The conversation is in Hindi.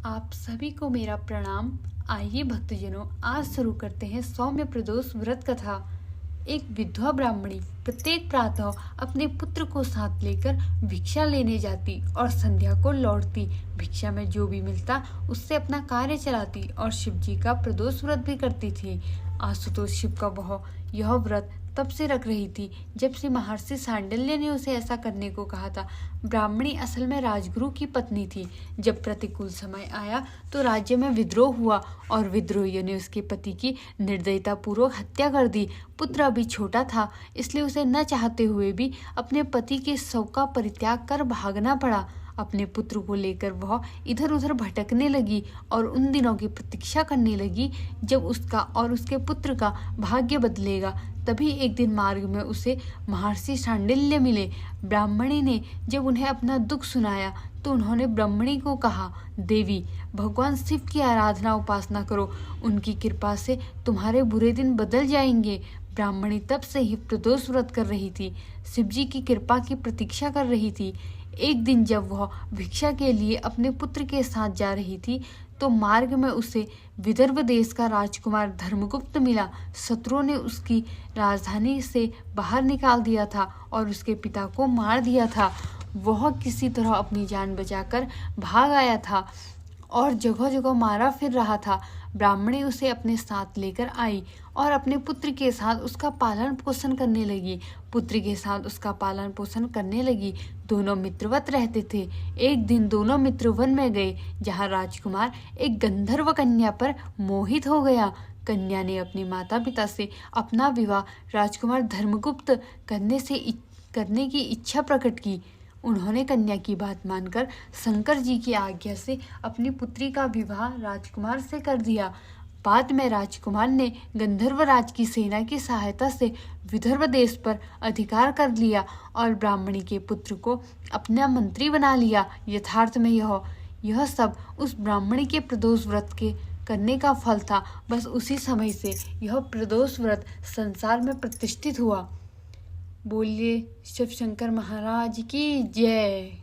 आप सभी को मेरा प्रणाम। आइए भक्तजनों, आज शुरू करते हैं सौम्य प्रदोष व्रत कथा। एक विधवा ब्राह्मणी प्रत्येक प्रातः अपने पुत्र को साथ लेकर भिक्षा लेने जाती और संध्या को लौटती। भिक्षा में जो भी मिलता उससे अपना कार्य चलाती और शिव जी का प्रदोष व्रत भी करती थी। आशुतोष शिव का यह व्रत तब से रख रही थी जब से महर्षि सांडिल्य ने उसे ऐसा करने को कहा था। ब्राह्मणी असल में राजगुरु की पत्नी थी। जब प्रतिकूल समय आया तो राज्य में विद्रोह हुआ और विद्रोहियों ने उसके पति की निर्दयता पूर्वक हत्या कर दी। पुत्र अभी छोटा था, इसलिए उसे न चाहते हुए भी अपने पति के शव का परित्याग कर भागना पड़ा। अपने पुत्र को लेकर वह इधर उधर भटकने लगी और उन दिनों की प्रतीक्षा करने लगी जब उसका और उसके पुत्र का भाग्य बदलेगा। तभी एक दिन मार्ग में उसे महर्षि सांडिल्य मिले। ब्राह्मणी ने जब उन्हें अपना दुख सुनाया तो उन्होंने ब्राह्मणी को कहा, देवी, भगवान शिव की आराधना उपासना करो, उनकी कृपा से तुम्हारे बुरे दिन बदल जाएंगे। ब्राह्मणी तब से ही प्रदोष व्रत कर रही थी, शिव जी की कृपा की प्रतीक्षा कर रही थी। एक दिन जब वह भिक्षा के लिए अपने पुत्र के साथ जा रही थी तो मार्ग में उसे विदर्भ देश का राजकुमार धर्मगुप्त मिला। शत्रुओं ने उसकी राजधानी से बाहर निकाल दिया था और उसके पिता को मार दिया था। वह किसी तरह अपनी जान बचाकर भाग आया था और जगह जगह मारा फिर रहा था। ब्राह्मणी उसे अपने साथ लेकर आई और अपने पुत्र के साथ उसका पालन पोषण करने लगी। पुत्र के साथ उसका पालन पोषण करने लगी। दोनों मित्रवत रहते थे। एक दिन दोनों मित्र वन में गए जहाँ राजकुमार एक गंधर्व कन्या पर मोहित हो गया। कन्या ने अपने माता पिता से अपना विवाह राजकुमार धर्मगुप्त करने की इच्छा प्रकट की। उन्होंने कन्या की बात मानकर शंकर जी की आज्ञा से अपनी पुत्री का विवाह राजकुमार से कर दिया। बाद में राजकुमार ने गंधर्वराज की सेना की सहायता से विदर्भ देश पर अधिकार कर लिया और ब्राह्मणी के पुत्र को अपना मंत्री बना लिया। यथार्थ में यह सब उस ब्राह्मणी के प्रदोष व्रत के करने का फल था। बस उसी समय से यह प्रदोष व्रत संसार में प्रतिष्ठित हुआ। बोलिए शिव शंकर महाराज की जय।